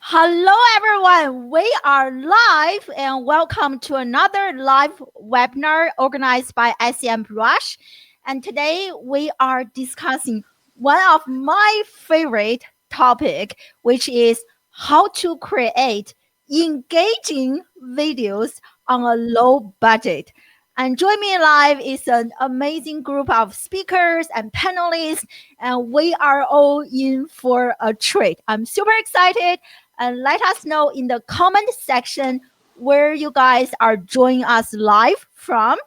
Hello, everyone. We are live and welcome to another live webinar organized by Semrush. And today we are discussing one of my favorite topic, which is how to create engaging videos on a low budget. And join me live is an amazing group of speakers and panelists, and we are all in for a treat. I'm super excited. And let us know in the comment section where you guys are joining us live from.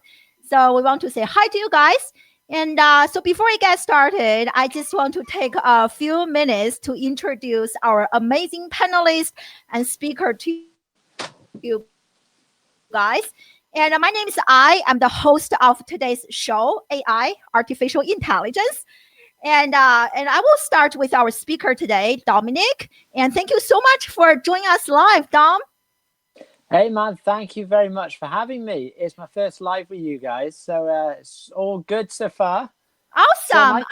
So we want to say hi to you guys. And so before we get started, I just want to take a few minutes to introduce our amazing panelists and speaker to you guys. And my name is I'm the host of today's show, AI, Artificial Intelligence. And I will start with our speaker today, Dominic. And thank you so much for joining us live, Dom. Hey man, thank you very much for having me. It's my first live with you guys, so it's all good so far. Awesome.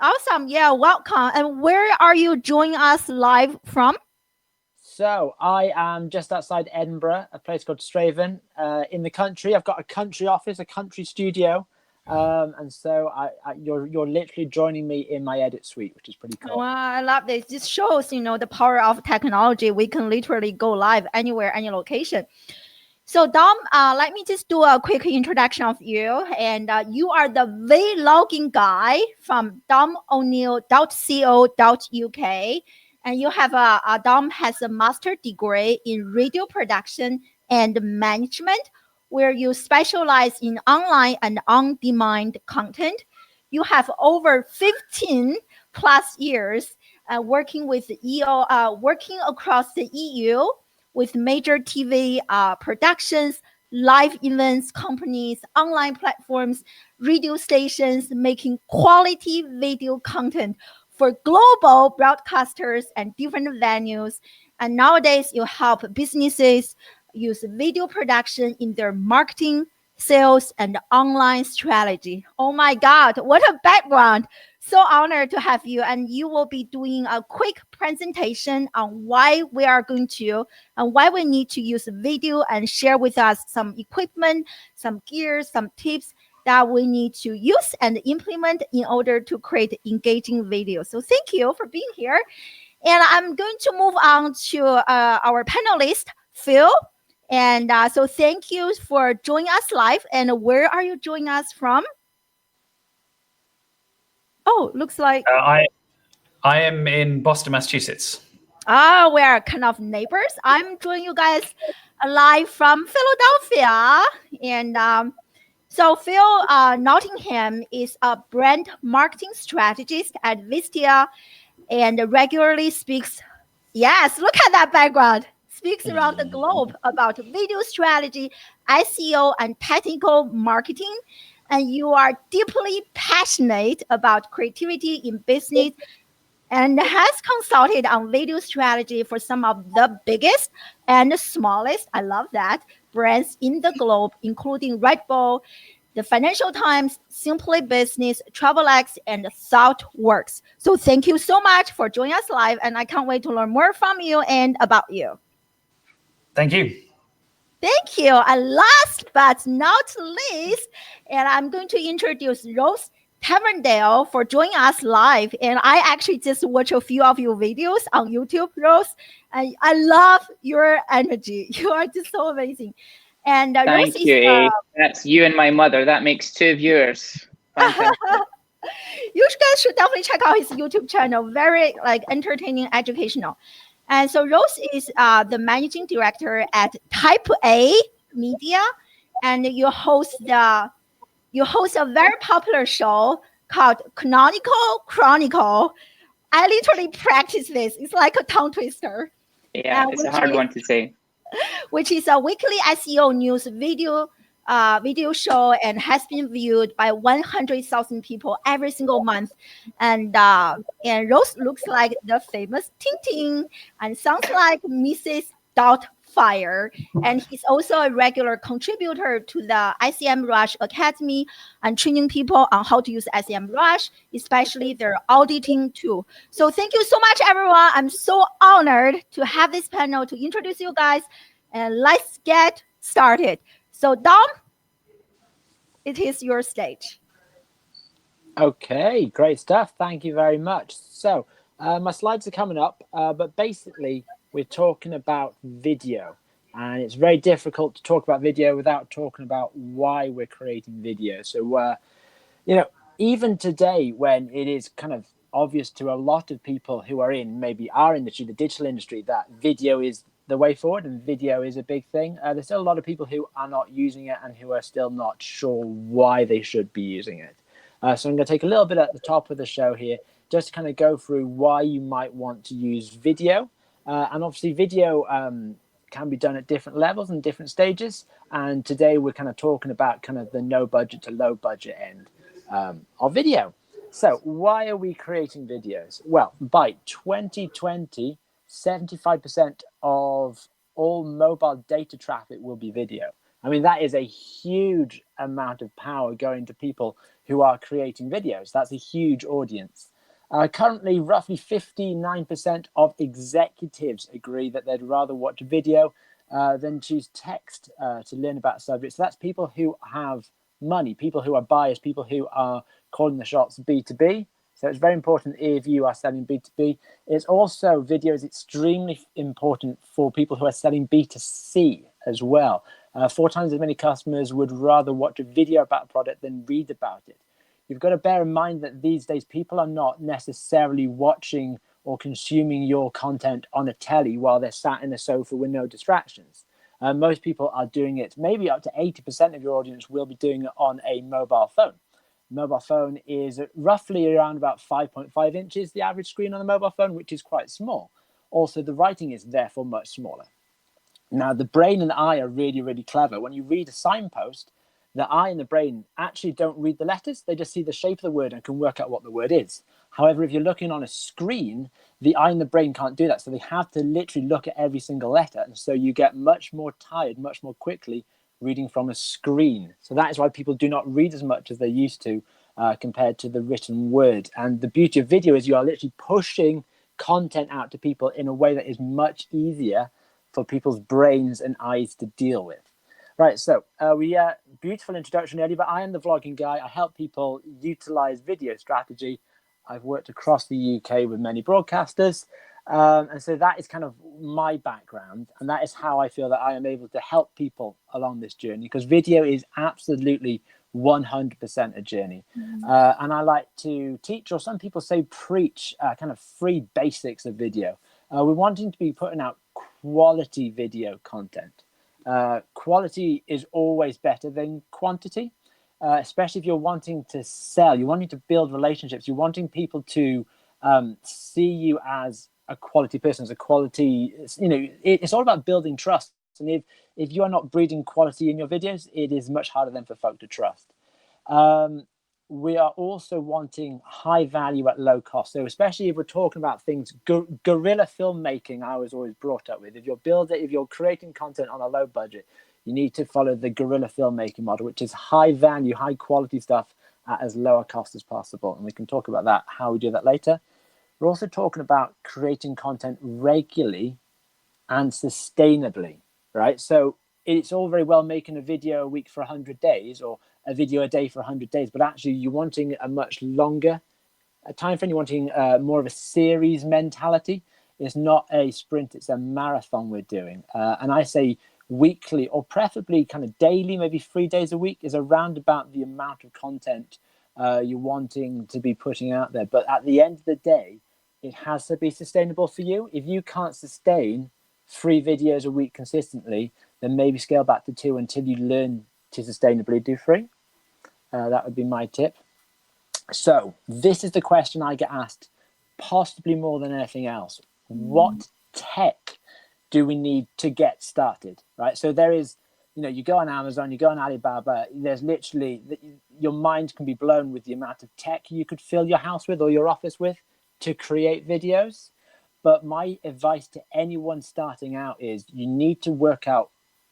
Awesome. Yeah, welcome. And where are you joining us live from? So I am just outside Edinburgh, a place called Straven, in the country. I've got a country office, a country studio. And so you're literally joining me in my edit suite, which is pretty cool. Wow, I love this. This shows, the power of technology. We can literally go live anywhere, any location. So Dom, let me just do a quick introduction of you. And you are the vlogging guy from domoneil.co.uk. And you have Dom has a master degree in radio production and management, where you specialize in online and on-demand content. You have over 15 plus years working with working across the EU with major TV productions, live events, companies, online platforms, radio stations, making quality video content for global broadcasters and different venues. And nowadays, you help businesses use video production in their marketing, sales, and online strategy. Oh my God, what a background. So honored to have you. And you will be doing a quick presentation on why we are going to and why we need to use video and share with us some equipment, some gears, some tips that we need to use and implement in order to create engaging videos. So thank you for being here. And I'm going to move on to our panelist, Phil. And so thank you for joining us live. And where are you joining us from? Oh, looks like... I am in Boston, Massachusetts. We are kind of neighbors. I'm joining you guys live from Philadelphia. And so Phil Nottingham is a brand marketing strategist at Vistia and regularly speaks... Yes, look at that background. Speaks around the globe about video strategy, SEO, and technical marketing. And you are deeply passionate about creativity in business and has consulted on video strategy for some of the biggest and the smallest, I love that, brands in the globe, including Red Bull, the Financial Times, Simply Business, TravelX, and ThoughtWorks. So thank you so much for joining us live, and I can't wait to learn more from you and about you. Thank you. Thank you. And last but not least, and I'm going to introduce Rose Tavendale for joining us live. And I actually just watched a few of your videos on YouTube, Rose. And I love your energy. You are just so amazing. And thank Rose you. That's you and my mother. That makes 2 viewers. You guys should definitely check out his YouTube channel. Very entertaining, educational. And so Rose is the managing director at Type A Media, and you host a very popular show called Canonical Chronicle. I literally practice this. It's like a tongue twister. Yeah, it's a hard one to say. Which is a weekly SEO news video show and has been viewed by 100,000 people every single month. And Rose looks like the famous Tintin and sounds like Mrs. fire. And he's also a regular contributor to the Semrush Academy and training people on how to use Semrush, especially their auditing tool. So thank you so much, everyone. I'm so honored to have this panel to introduce you guys. And let's get started. So Dom, it is your stage. Okay, great stuff. Thank you very much. So my slides are coming up, but basically we're talking about video. And it's very difficult to talk about video without talking about why we're creating video. So, even today, when it is kind of obvious to a lot of people who are in maybe our industry, the digital industry, that video is the way forward and video is a big thing, there's still a lot of people who are not using it and who are still not sure why they should be using it. So I'm going to take a little bit at the top of the show here, just to kind of go through why you might want to use video. And obviously video can be done at different levels and different stages. And today we're kind of talking about kind of the no budget to low budget end of video. So why are we creating videos? Well, by 2020, 75% of all mobile data traffic will be video. I mean, that is a huge amount of power going to people who are creating videos. That's a huge audience. Currently, roughly 59% of executives agree that they'd rather watch a video than choose text to learn about a subject. So that's people who have money, people who are buyers, people who are calling the shots B2B. So it's very important if you are selling B2B. It's also, video is extremely important for people who are selling B2C as well. 4 times as many customers would rather watch a video about a product than read about it. You've got to bear in mind that these days people are not necessarily watching or consuming your content on a telly while they're sat in a sofa with no distractions. Most people are doing it, maybe up to 80% of your audience will be doing it on a mobile phone. Mobile phone is roughly around about 5.5 inches, the average screen on a mobile phone, which is quite small. Also, the writing is therefore much smaller. Now, the brain and the eye are really, really clever. When you read a signpost, the eye and the brain actually don't read the letters. They just see the shape of the word and can work out what the word is. However, if you're looking on a screen, the eye and the brain can't do that. So they have to literally look at every single letter. And so you get much more tired, much more quickly reading from a screen. So that is why people do not read as much as they used to compared to the written word. And the beauty of video is you are literally pushing content out to people in a way that is much easier for people's brains and eyes to deal with. Right, so beautiful introduction earlier, but I am the vlogging guy. I help people utilize video strategy. I've worked across the UK with many broadcasters. And so that is kind of my background. And that is how I feel that I am able to help people along this journey, because video is absolutely 100% a journey. And I like to teach, or some people say preach, kind of free basics of video. We're wanting to be putting out quality video content. Quality is always better than quantity, especially if you're wanting to sell, you're wanting to build relationships, you're wanting people to see you as a quality person, as a quality, it's all about building trust. And if you are not breeding quality in your videos, it is much harder then for folk to trust. We are also wanting high value at low cost. So especially if we're talking about things, guerrilla filmmaking, I was always brought up with. If you're creating content on a low budget, you need to follow the guerrilla filmmaking model, which is high value, high quality stuff at as low a cost as possible. And we can talk about that, how we do that later. We're also talking about creating content regularly and sustainably, right? So it's all very well making a video a week for 100 days or a video a day for 100 days, but actually you're wanting a much longer time frame. You're wanting more of a series mentality. It's not a sprint, it's a marathon we're doing. And I say weekly or preferably kind of daily, maybe 3 days a week is around about the amount of content you're wanting to be putting out there. But at the end of the day, it has to be sustainable for you. If you can't sustain 3 videos a week consistently, then maybe scale back to 2 until you learn to sustainably do 3. That would be my tip. So this is the question I get asked possibly more than anything else. What tech do we need to get started, right? So there is, you go on Amazon, you go on Alibaba, there's literally, your mind can be blown with the amount of tech you could fill your house with or your office with to create videos. But my advice to anyone starting out is you need to work out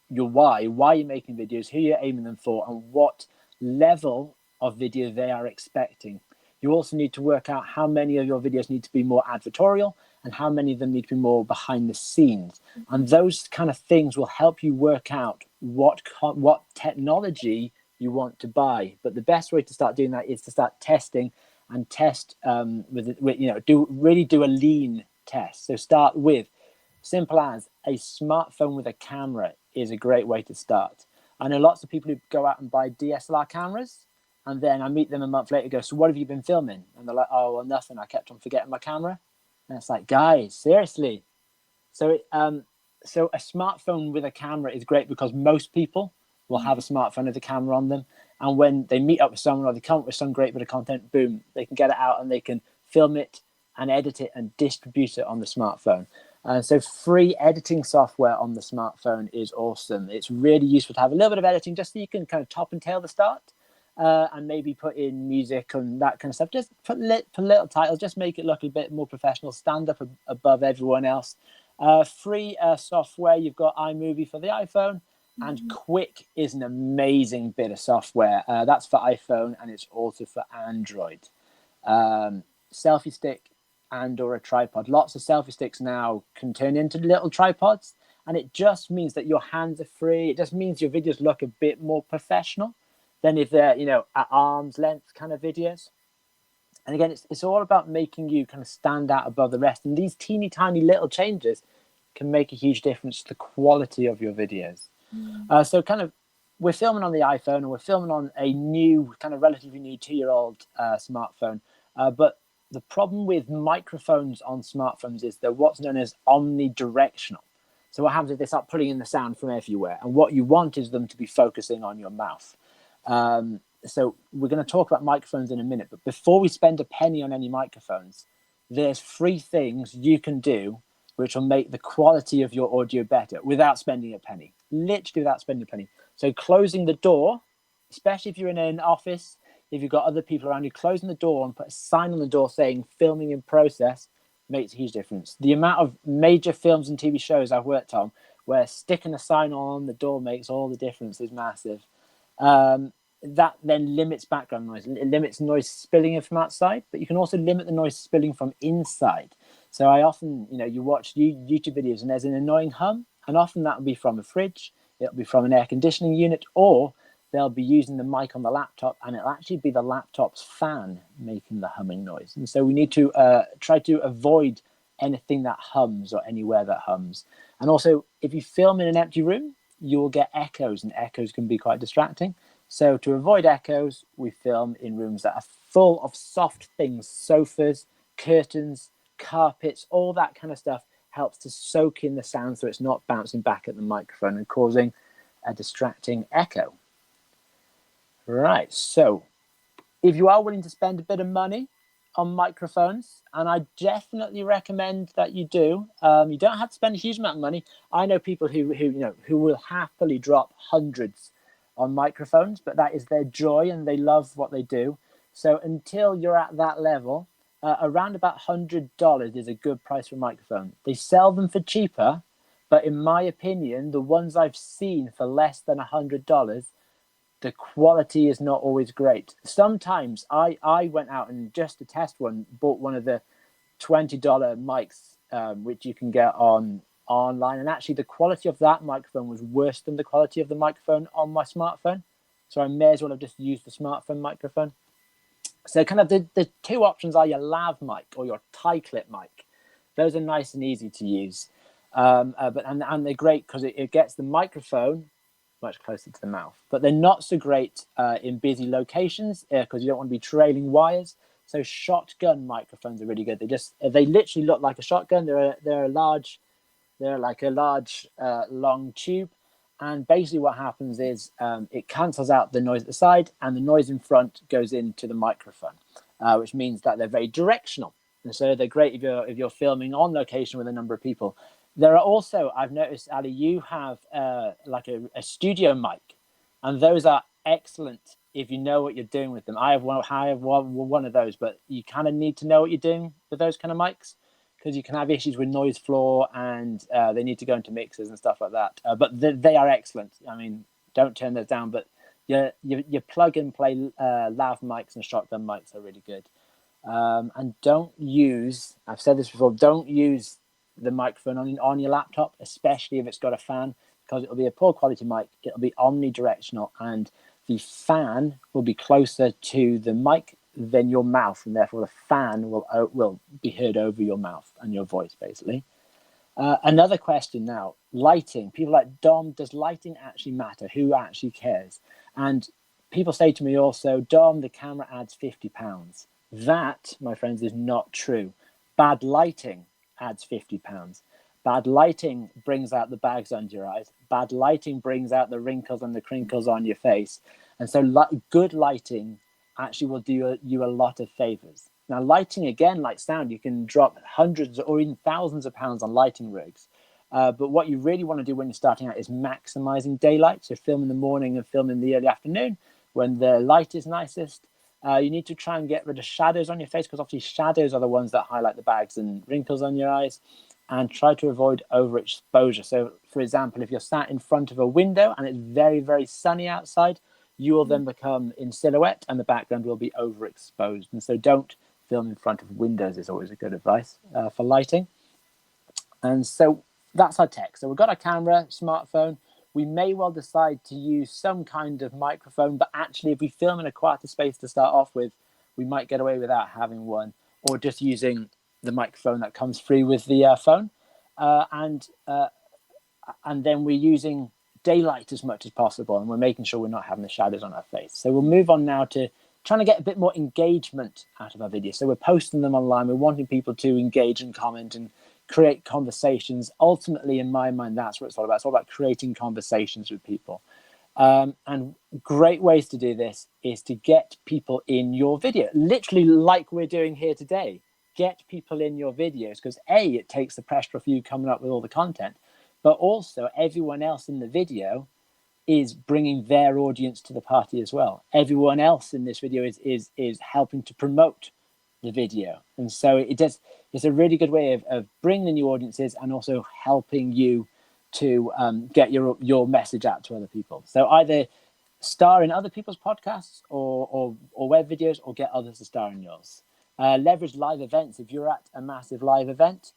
your why you're making videos, who you're aiming them for, and what level of video they are expecting. You also need to work out how many of your videos need to be more advertorial and how many of them need to be more behind the scenes. And those kind of things will help you work out what technology you want to buy. But the best way to start doing that is to start testing and test do a lean test. So start with simple as a smartphone with a camera is a great way to start. I know lots of people who go out and buy DSLR cameras, and then I meet them a month later, go, so what have you been filming? And they're like, oh, well, nothing. I kept on forgetting my camera. And it's like, guys, seriously. So a smartphone with a camera is great because most people will have a smartphone with a camera on them. And when they meet up with someone or they come up with some great bit of content, boom, they can get it out and they can film it and edit it and distribute it on the smartphone. So free editing software on the smartphone is awesome. It's really useful to have a little bit of editing just so you can kind of top and tail the start. And maybe put in music and that kind of stuff. Just put little titles, just make it look a bit more professional, stand up above everyone else. Free software, you've got iMovie for the iPhone, and Quick is an amazing bit of software. That's for iPhone and it's also for Android. Selfie stick and or a tripod. Lots of selfie sticks now can turn into little tripods, and it just means that your hands are free. It just means your videos look a bit more professional than if they're, at arm's length kind of videos. And again, it's all about making you kind of stand out above the rest. And these teeny tiny little changes can make a huge difference to the quality of your videos. So kind of we're filming on the iPhone and we're filming on a new, kind of relatively new 2-year-old smartphone. But the problem with microphones on smartphones is they're what's known as omnidirectional. So what happens if they start pulling in the sound from everywhere? And what you want is them to be focusing on your mouth. So we're going to talk about microphones in a minute, but before we spend a penny on any microphones, there's 3 things you can do which will make the quality of your audio better without spending a penny, literally without spending a penny. So closing the door, especially if you're in an office, if you've got other people around you, closing the door and put a sign on the door saying filming in process makes a huge difference. The amount of major films and TV shows I've worked on where sticking a sign on the door makes all the difference is massive. That then limits background noise. It limits noise spilling in from outside, but you can also limit the noise spilling from inside. So I often, you watch YouTube videos and there's an annoying hum, and often that will be from a fridge, it'll be from an air conditioning unit, or they'll be using the mic on the laptop and it'll actually be the laptop's fan making the humming noise. And so we need to try to avoid anything that hums or anywhere that hums. And also, if you film in an empty room, you will get echoes, and echoes can be quite distracting. So to avoid echoes, we film in rooms that are full of soft things, sofas, curtains, carpets, all that kind of stuff helps to soak in the sound so it's not bouncing back at the microphone and causing a distracting echo. Right, so if you are willing to spend a bit of money on microphones, and I definitely recommend that you do, you don't have to spend a huge amount of money. I know people who will happily drop hundreds on microphones, but that is their joy and they love what they do. So until you're at that level, around about $100 is a good price for a microphone. They sell them for cheaper, but in my opinion, the ones I've seen for less than $100, the quality is not always great. Sometimes I went out and just to test one, bought one of the $20 mics, which you can get online, and actually the quality of that microphone was worse than the quality of the microphone on my smartphone. So I may as well have just used the smartphone microphone. So kind of the 2 options are your lav mic or your tie clip mic. Those are nice and easy to use, but they're great because it gets the microphone much closer to the mouth. But they're not so great in busy locations because you don't want to be trailing wires. So shotgun microphones are really good. They literally look like a shotgun. They're like a large long tube, and basically what happens is it cancels out the noise at the side, and the noise in front goes into the microphone, which means that they're very directional. And so they're great if you're filming on location with a number of people. There are also, I've noticed, Ali, you have like a studio mic, and those are excellent if you know what you're doing with them. I have one of those, but you kind of need to know what you're doing with those kind of mics, because you can have issues with noise floor and they need to go into mixers and stuff like that. But they are excellent. I mean, don't turn those down. But your plug and play lav mics and shotgun mics are really good. And don't use, I've said this before, don't use the microphone on your laptop, especially if it's got a fan, because it'll be a poor quality mic. It'll be omnidirectional, and the fan will be closer to the mic than your mouth, and therefore the fan will be heard over your mouth and your voice, basically. Another question now, lighting. People like, Dom, does lighting actually matter? Who actually cares? And people say to me also, Dom, the camera adds £50. That, my friends, is not true. Bad lighting adds £50. Bad lighting brings out the bags under your eyes. Bad lighting brings out the wrinkles and the crinkles on your face. And so good lighting actually will do you a lot of favors. Now, lighting, again, like sound, you can drop hundreds or even thousands of pounds on lighting rigs. But what you really want to do when you're starting out is maximizing daylight. So film in the morning and film in the early afternoon when the light is nicest. You need to try and get rid of shadows on your face, because obviously shadows are the ones that highlight the bags and wrinkles on your eyes. And try to avoid overexposure. So, for example, if you're sat in front of a window and it's very, very sunny outside, you will then become in silhouette and the background will be overexposed. And so don't film in front of windows is always a good advice for lighting. And so that's our tech. So we've got our camera, smartphone. We may well decide to use some kind of microphone, but actually if we film in a quieter space to start off with, we might get away without having one, or just using the microphone that comes free with the phone. And then we're using daylight as much as possible, and we're making sure we're not having the shadows on our face. So we'll move on now to trying to get a bit more engagement out of our videos. So we're posting them online. We're wanting people to engage and comment and create conversations. Ultimately, in my mind, that's what it's all about. It's all about creating conversations with people. And great ways to do this is to get people in your video, literally like we're doing here today. Get people in your videos, because it takes the pressure off you coming up with all the content, but also everyone else in the video is bringing their audience to the party as well. Everyone else in this video is helping to promote the video. And so it's a really good way of bringing the new audiences and also helping you to get your message out to other people. So either star in other people's podcasts or web videos, or get others to star in yours. Leverage live events. If you're at a massive live event,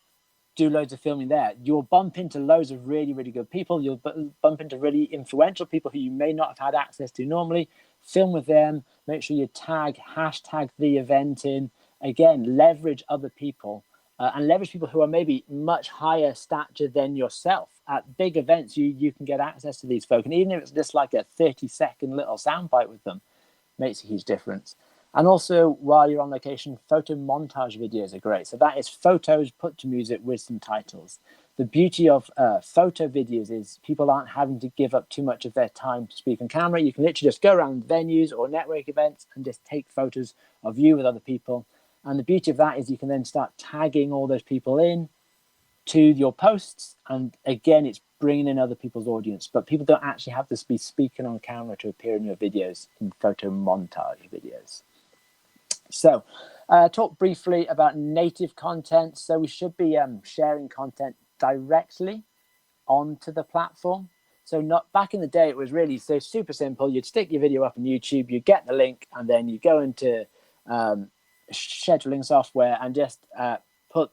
do loads of filming there. You'll bump into loads of really, really good people. You'll bump into really influential people who you may not have had access to normally. Film with them. Make sure you hashtag the event in. Again, leverage other people and leverage people who are maybe much higher stature than yourself. At big events, you can get access to these folk. And even if it's just like a 30-second little soundbite with them, makes a huge difference. And also, while you're on location, photo montage videos are great. So that is photos put to music with some titles. The beauty of photo videos is people aren't having to give up too much of their time to speak on camera. You can literally just go around venues or network events and just take photos of you with other people. And the beauty of that is you can then start tagging all those people in to your posts. And again, it's bringing in other people's audience. But people don't actually have to be speaking on camera to appear in your videos, in photo montage videos. So talk briefly about native content. So we should be sharing content directly onto the platform. So not back in the day, it was really so super simple. You'd stick your video up on YouTube, you get the link, and then you go into scheduling software and just put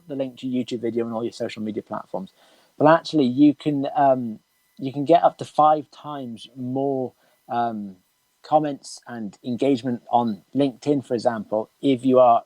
the link to YouTube video on all your social media platforms. But actually, you can get up to 5 times more comments and engagement on LinkedIn, for example, if you are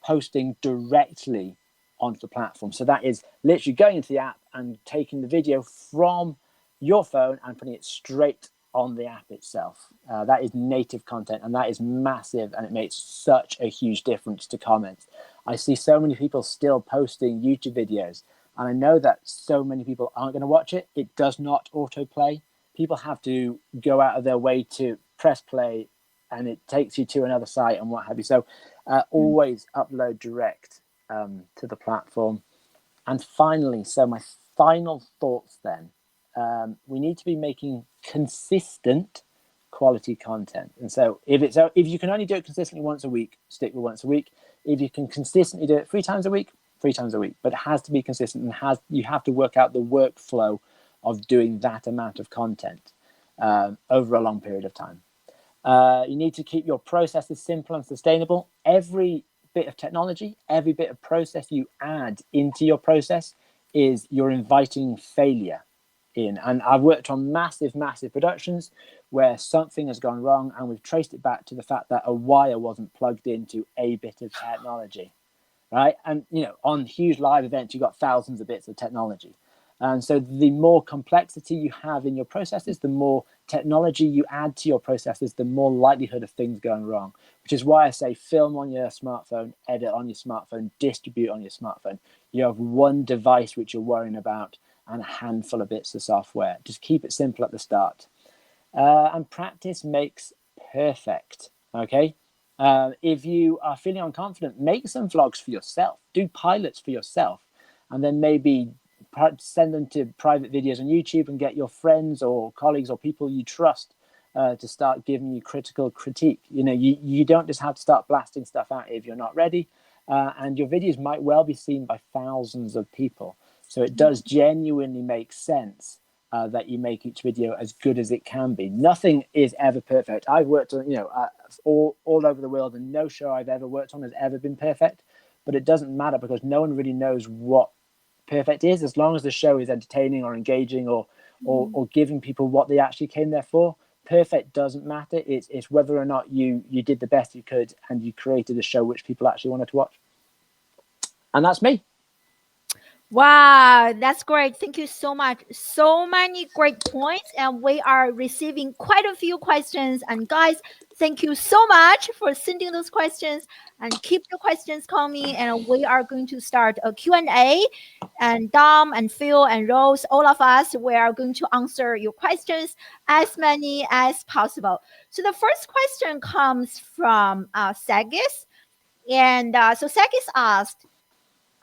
posting directly onto the platform. So that is literally going into the app and taking the video from your phone and putting it straight on the app itself. That is native content, and that is massive, and it makes such a huge difference to comments. I see so many people still posting YouTube videos, and I know that so many people aren't going to watch it. It does not autoplay. People have to go out of their way to press play, and it takes you to another site and what have you. So always upload direct to the platform. And finally, so my final thoughts then, we need to be making consistent quality content. And so if you can only do it consistently once a week, stick with once a week. If you can consistently do it 3 times a week, 3 times a week, but it has to be consistent, and you have to work out the workflow of doing that amount of content over a long period of time. You need to keep your processes simple and sustainable. Every bit of technology, every bit of process you add into your process is you're inviting failure in. And I've worked on massive productions where something has gone wrong, and we've traced it back to the fact that a wire wasn't plugged into a bit of technology, right? And on huge live events, you've got thousands of bits of technology. And so the more complexity you have in your processes, the more technology you add to your processes, the more likelihood of things going wrong, which is why I say film on your smartphone, edit on your smartphone, distribute on your smartphone. You have one device which you're worrying about and a handful of bits of software. Just keep it simple at the start. And practice makes perfect, okay? If you are feeling unconfident, make some vlogs for yourself. Do pilots for yourself. And then maybe send them to private videos on YouTube and get your friends or colleagues or people you trust to start giving you critical critique. You don't just have to start blasting stuff out if you're not ready. And your videos might well be seen by thousands of people. So it does genuinely make sense that you make each video as good as it can be. Nothing is ever perfect. I've worked on, all over the world, and no show I've ever worked on has ever been perfect. But it doesn't matter, because no one really knows what perfect is, as long as the show is entertaining or engaging or giving people what they actually came there for. Perfect doesn't matter. It's whether or not you did the best you could and you created a show which people actually wanted to watch. And that's me. Wow, that's great. Thank you so much. So many great points, and we are receiving quite a few questions. And guys, thank you so much for sending those questions, and keep the questions coming. And we are going to start a Q&A. And Dom and Phil and Rose, all of us, we are going to answer your questions, as many as possible. So the first question comes from Sagis. And so Sagis asked,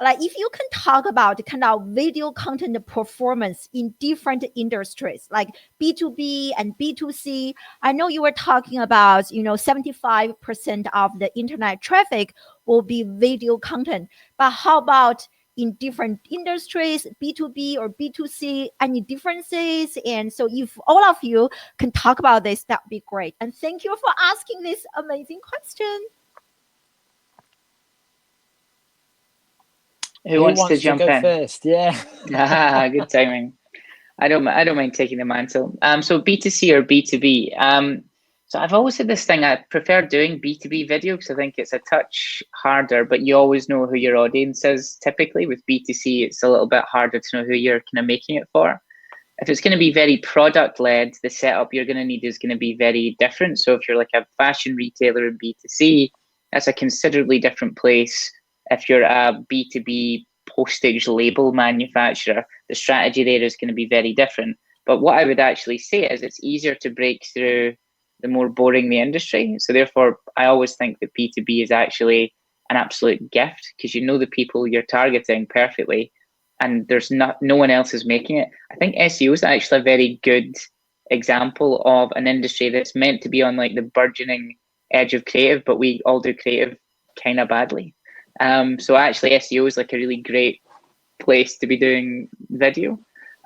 like, if you can talk about kind of video content performance in different industries like B2B and B2C. I know you were talking about 75% of the internet traffic will be video content, but how about in different industries, B2B or B2C, any differences? And so if all of you can talk about this, that would be great. And thank you for asking this amazing question. Who wants to jump go in? first? Yeah. Good timing. I don't mind taking the mantle. So B2C or B2B. So I've always said this thing. I prefer doing B2B video because I think it's a touch harder, but you always know who your audience is. Typically with B2C, it's a little bit harder to know who you're kind of making it for. If it's going to be very product led, the setup you're going to need is going to be very different. So if you're like a fashion retailer in B2C, that's a considerably different place. If you're a B2B postage label manufacturer, the strategy there is going to be very different. But what I would actually say is it's easier to break through the more boring the industry. So therefore, I always think that B2B is actually an absolute gift because you know the people you're targeting perfectly, and there's no one else is making it. I think SEO is actually a very good example of an industry that's meant to be on like the burgeoning edge of creative, but we all do creative kind of badly. So actually SEO is like a really great place to be doing video.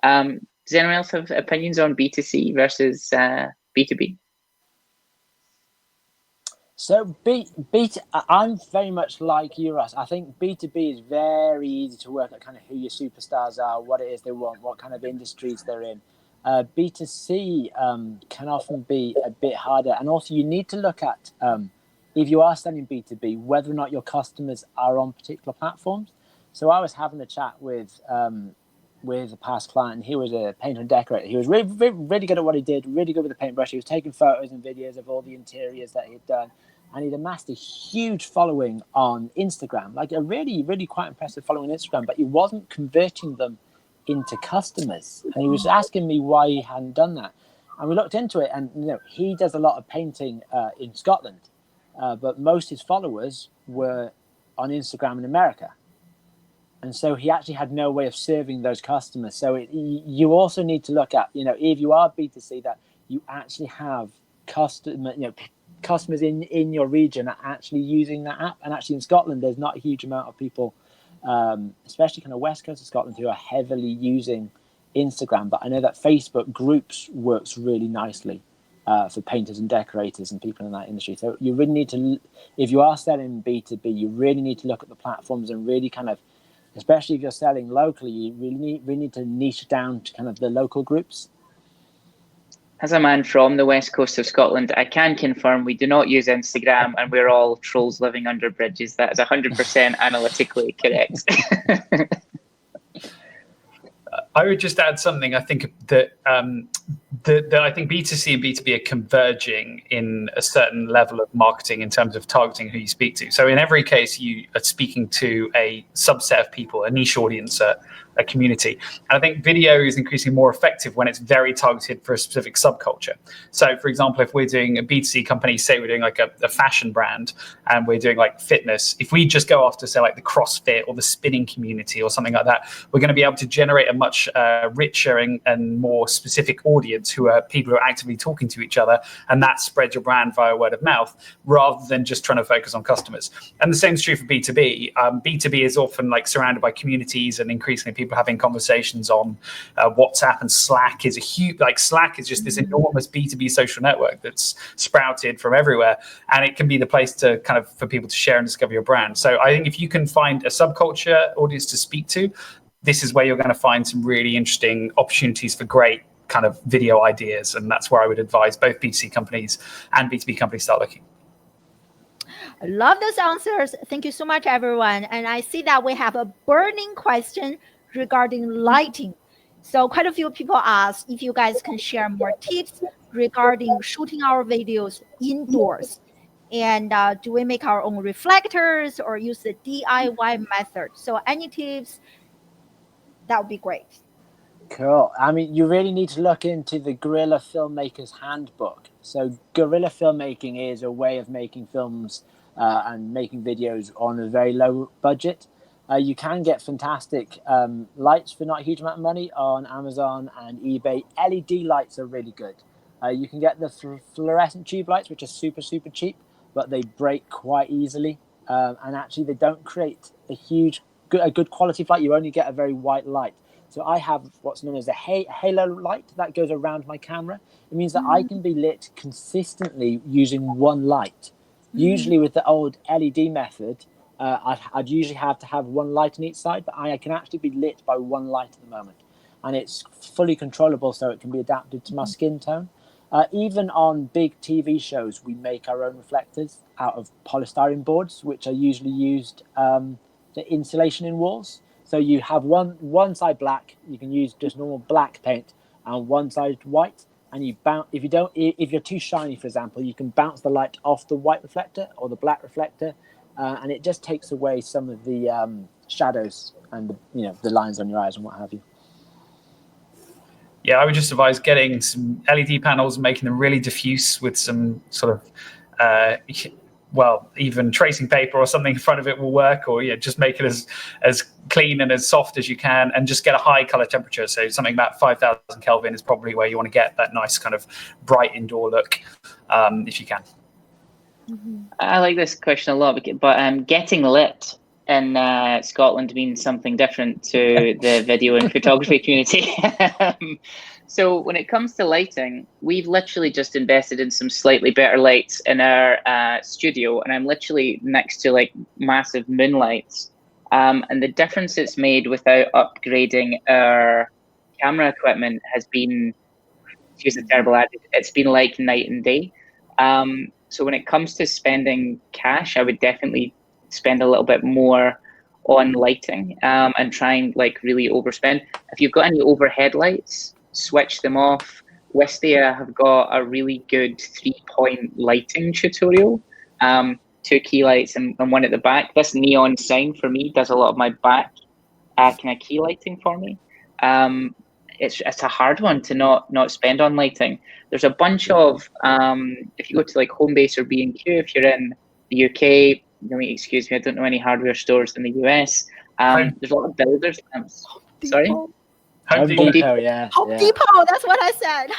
Does anyone else have opinions on B2C versus B2B? So I'm very much like you, Russ. I think B2B is very easy to work at kind of who your superstars are, what it is they want, what kind of industries they're in. B2C can often be a bit harder. And also you need to look at, if you are selling B2B, whether or not your customers are on particular platforms. So I was having a chat with a past client, and he was a painter and decorator. He was really good at what he did, really good with the paintbrush. He was taking photos and videos of all the interiors that he'd done. And he'd amassed a huge following on Instagram, like a really, really quite impressive following on Instagram, but he wasn't converting them into customers. And he was asking me why he hadn't done that. And we looked into it, and he does a lot of painting in Scotland, but most of his followers were on Instagram in America. And so he actually had no way of serving those customers. So you also need to look at, if you are B2C, that you actually have customers in your region are actually using that app. And actually in Scotland, there's not a huge amount of people especially kind of West Coast of Scotland, who are heavily using Instagram. But I know that Facebook groups works really nicely for painters and decorators and people in that industry. So you really need to, if you are selling B2B, you really need to look at the platforms and really kind of, especially if you're selling locally, you really need to niche down to kind of the local groups. As a man from the west coast of Scotland, I can confirm we do not use Instagram, and we're all trolls living under bridges. That is 100% analytically correct. I would just add something. I think that that I think B2C and B2B are converging in a certain level of marketing in terms of targeting who you speak to. So in every case, you are speaking to a subset of people, a niche audience, a community. And I think video is increasingly more effective when it's very targeted for a specific subculture. So for example, if we're doing a B2C company, say we're doing like a fashion brand and we're doing like fitness, if we just go after say like the CrossFit or the spinning community or something like that, we're going to be able to generate a much richer and more specific audience who are people who are actively talking to each other, and that spreads your brand via word of mouth rather than just trying to focus on customers. And the same is true for B2B. B2B is often like surrounded by communities, and increasingly people having conversations on WhatsApp, and Slack is a huge, like Slack is just this enormous B2B social network that's sprouted from everywhere, and it can be the place to kind of for people to share and discover your brand. So I think if you can find a subculture audience to speak to, this is where you're going to find some really interesting opportunities for great kind of video ideas. And that's where I would advise both B2C companies and B2B companies start looking. I love those answers. Thank you so much, everyone. And I see that we have a burning question regarding lighting. So quite a few people asked if you guys can share more tips regarding shooting our videos indoors. And do we make our own reflectors or use the DIY method? So any tips, that would be great. Cool. I mean, you really need to look into the Guerrilla Filmmaker's Handbook. So guerrilla filmmaking is a way of making films and making videos on a very low budget. You can get fantastic lights for not a huge amount of money on Amazon and eBay. LED lights are really good. You can get the fluorescent tube lights, which are super, super cheap, but they break quite easily. And actually, they don't create a good quality of light. You only get a very white light. So I have what's known as a halo light that goes around my camera. It means that I can be lit consistently using one light. Usually with the old LED method, I'd usually have to have one light on each side, but I can actually be lit by one light at the moment. And it's fully controllable, so it can be adapted to my skin tone. Even on big TV shows, we make our own reflectors out of polystyrene boards, which are usually used for insulation in walls. So you have one side black, you can use just normal black paint, and one side white. And you bounce, if you're too shiny, for example, you can bounce the light off the white reflector or the black reflector, and it just takes away some of the shadows and the lines on your eyes and what have you. Yeah, I would just advise getting some LED panels, making them really diffuse with some sort of even tracing paper or something in front of it will work, or just make it as clean and as soft as you can, and just get a high color temperature. So something about 5,000 Kelvin is probably where you want to get that nice kind of bright indoor look, if you can. I like this question a lot, but getting lit in Scotland means something different to the video and photography community. So when it comes to lighting, we've literally just invested in some slightly better lights in our studio, and I'm literally next to like massive moonlights. And the difference it's made without upgrading our camera equipment has been, to use a terrible adjective, it's been like night and day. So when it comes to spending cash, I would definitely spend a little bit more on lighting and try and like really overspend. If you've got any overhead lights, switch them off. Wistia have got a really good 3-point lighting tutorial, 2 key lights and one at the back. This neon sign for me does a lot of my back kind of key lighting for me. It's a hard one to not spend on lighting. There's a bunch of if you go to like Homebase or B&Q, if you're in the UK, excuse me, I don't know any hardware stores in the US. There's a lot of builders lamps. Sorry. Home Depot, yeah. Home Depot, that's what I said.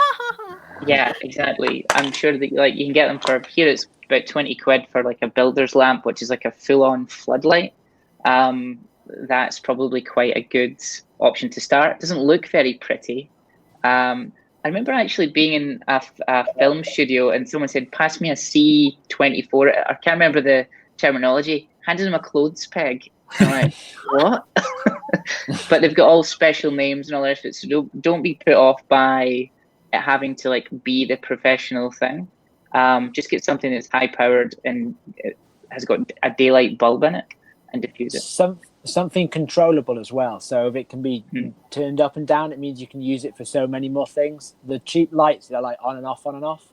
Yeah, exactly. I'm sure that like you can get them for here. It's about 20 quid for like a builder's lamp, which is like a full-on floodlight. that's probably quite a good option to start. It doesn't look very pretty. I remember actually being in a film studio and someone said, "Pass me a C24." I can't remember the terminology. Handed them a clothes peg. And I'm like, what? But they've got all special names and all the rest of it. So don't be put off by it having to like be the professional thing. Just get something that's high powered and it has got a daylight bulb in it and diffuse it. Something controllable as well. So if it can be turned up and down, it means you can use it for so many more things. The cheap lights, they're like on and off, on and off.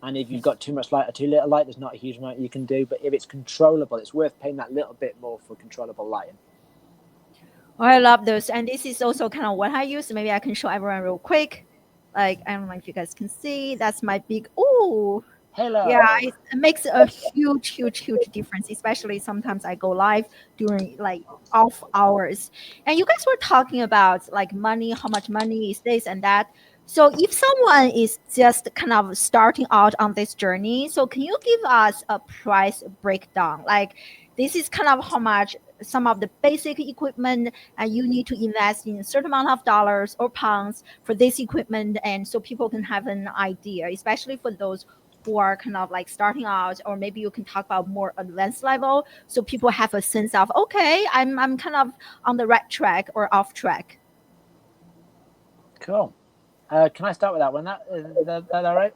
And if you've got too much light or too little light, there's not a huge amount you can do. But if it's controllable, it's worth paying that little bit more for controllable lighting. Oh, I love those. And this is also kind of what I use. Maybe I can show everyone real quick. Like, I don't know if you guys can see. That's my big, ooh. Hello. Yeah, it makes a huge difference, especially sometimes I go live during like off hours. And you guys were talking about like money, how much money is this and that. So if someone is just kind of starting out on this journey, so can you give us a price breakdown? Like this is kind of how much some of the basic equipment and you need to invest in a certain amount of dollars or pounds for this equipment. And so people can have an idea, especially for those who are kind of like starting out, or maybe you can talk about more advanced level so people have a sense of, okay, I'm kind of on the right track or off track. Cool. Can I start with that one? That all right?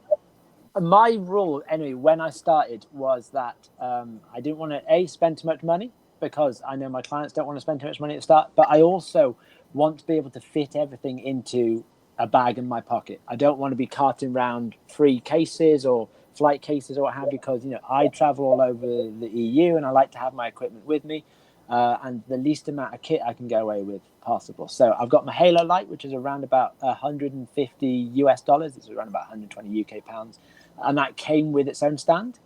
My rule, anyway, when I started was that I didn't want to spend too much money because I know my clients don't want to spend too much money at the start, but I also want to be able to fit everything into a bag in my pocket. I don't want to be carting around free cases or flight cases or what have you, because I travel all over the EU and I like to have my equipment with me, and the least amount of kit I can go away with possible. So I've got my Halo light, which is around about $150 US. It's around about 120 UK pounds, and that came with its own stand.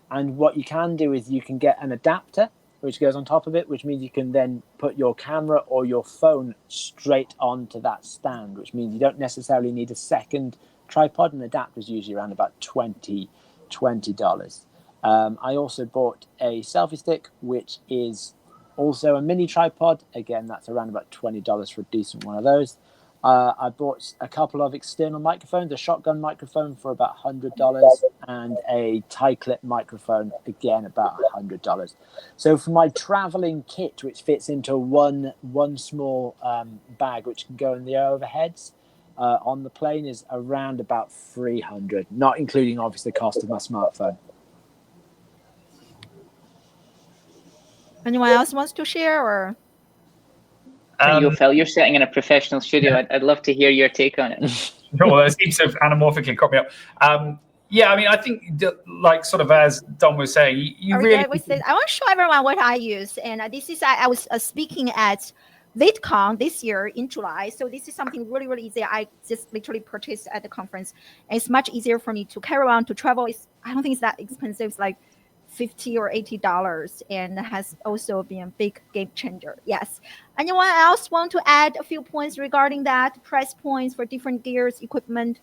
And what you can do is you can get an adapter which goes on top of it, which means you can then put your camera or your phone straight onto that stand, which means you don't necessarily need a second tripod. And adapter is usually around about $20. I also bought a selfie stick, which is also a mini tripod. Again, that's around about $20 for a decent one of those. I bought a couple of external microphones, a shotgun microphone for about $100 and a tie clip microphone, again, about $100. So for my traveling kit, which fits into one small bag, which can go in the overheads on the plane, is around about $300, not including obviously the cost of my smartphone. Anyone else wants to share or? Phil, you're sitting in a professional studio. I'd love to hear your take on it. Well, there's heaps of anamorphic crop me up. Yeah, I mean, I think like sort of as Dom was saying, you really. I want to show everyone what I use, and this is I was speaking at VidCon this year in July. So this is something really easy. I just literally purchased at the conference. And it's much easier for me to carry around to travel. I don't think it's that expensive. It's like $50 or $80, and has also been a big game changer. Yes. Anyone else want to add a few points regarding that? Price points for different gears, equipment?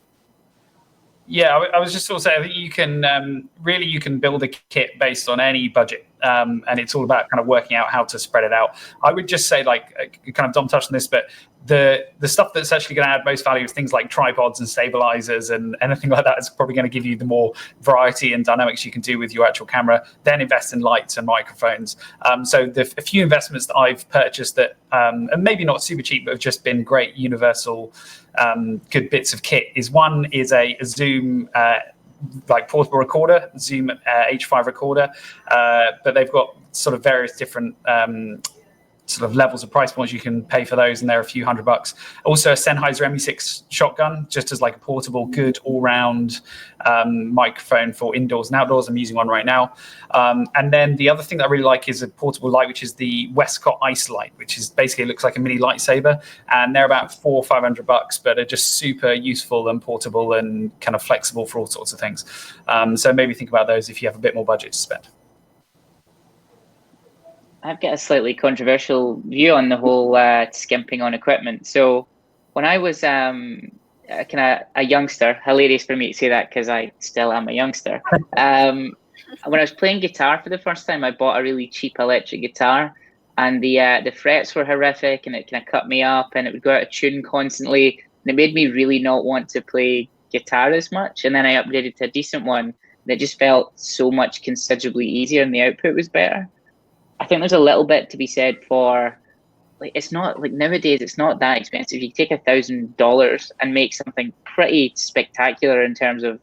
Yeah, I was just sort of saying, I think you can build a kit based on any budget, and it's all about kind of working out how to spread it out. I would just say, like, kind of Dom touched on this, but the stuff that's actually going to add most value is things like tripods and stabilizers and anything like that is probably going to give you the more variety and dynamics you can do with your actual camera. Then invest in lights and microphones. So a few investments that I've purchased that, and maybe not super cheap, but have just been great universal good bits of kit is a Zoom like portable recorder, Zoom H5 recorder, but they've got sort of various different sort of levels of price points you can pay for those, and they're a few $100. Also a Sennheiser ME6 shotgun, just as like a portable, good all-round microphone for indoors and outdoors. I'm using one right now. And then the other thing that I really like is a portable light, which is the Westcott Ice Light, which is basically looks like a mini lightsaber, and they're about $400 or $500, but are just super useful and portable and kind of flexible for all sorts of things. So maybe think about those if you have a bit more budget to spend. I've got a slightly controversial view on the whole skimping on equipment. So when I was kind of a youngster, hilarious for me to say that because I still am a youngster. When I was playing guitar for the first time, I bought a really cheap electric guitar. and the frets were horrific, and it kind of cut me up, and it would go out of tune constantly, and it made me really not want to play guitar as much. And then I upgraded to a decent one, and it just felt so much considerably easier, and the output was better. I think there's a little bit to be said for, like, it's not like nowadays it's not that expensive. You take $1,000 and make something pretty spectacular in terms of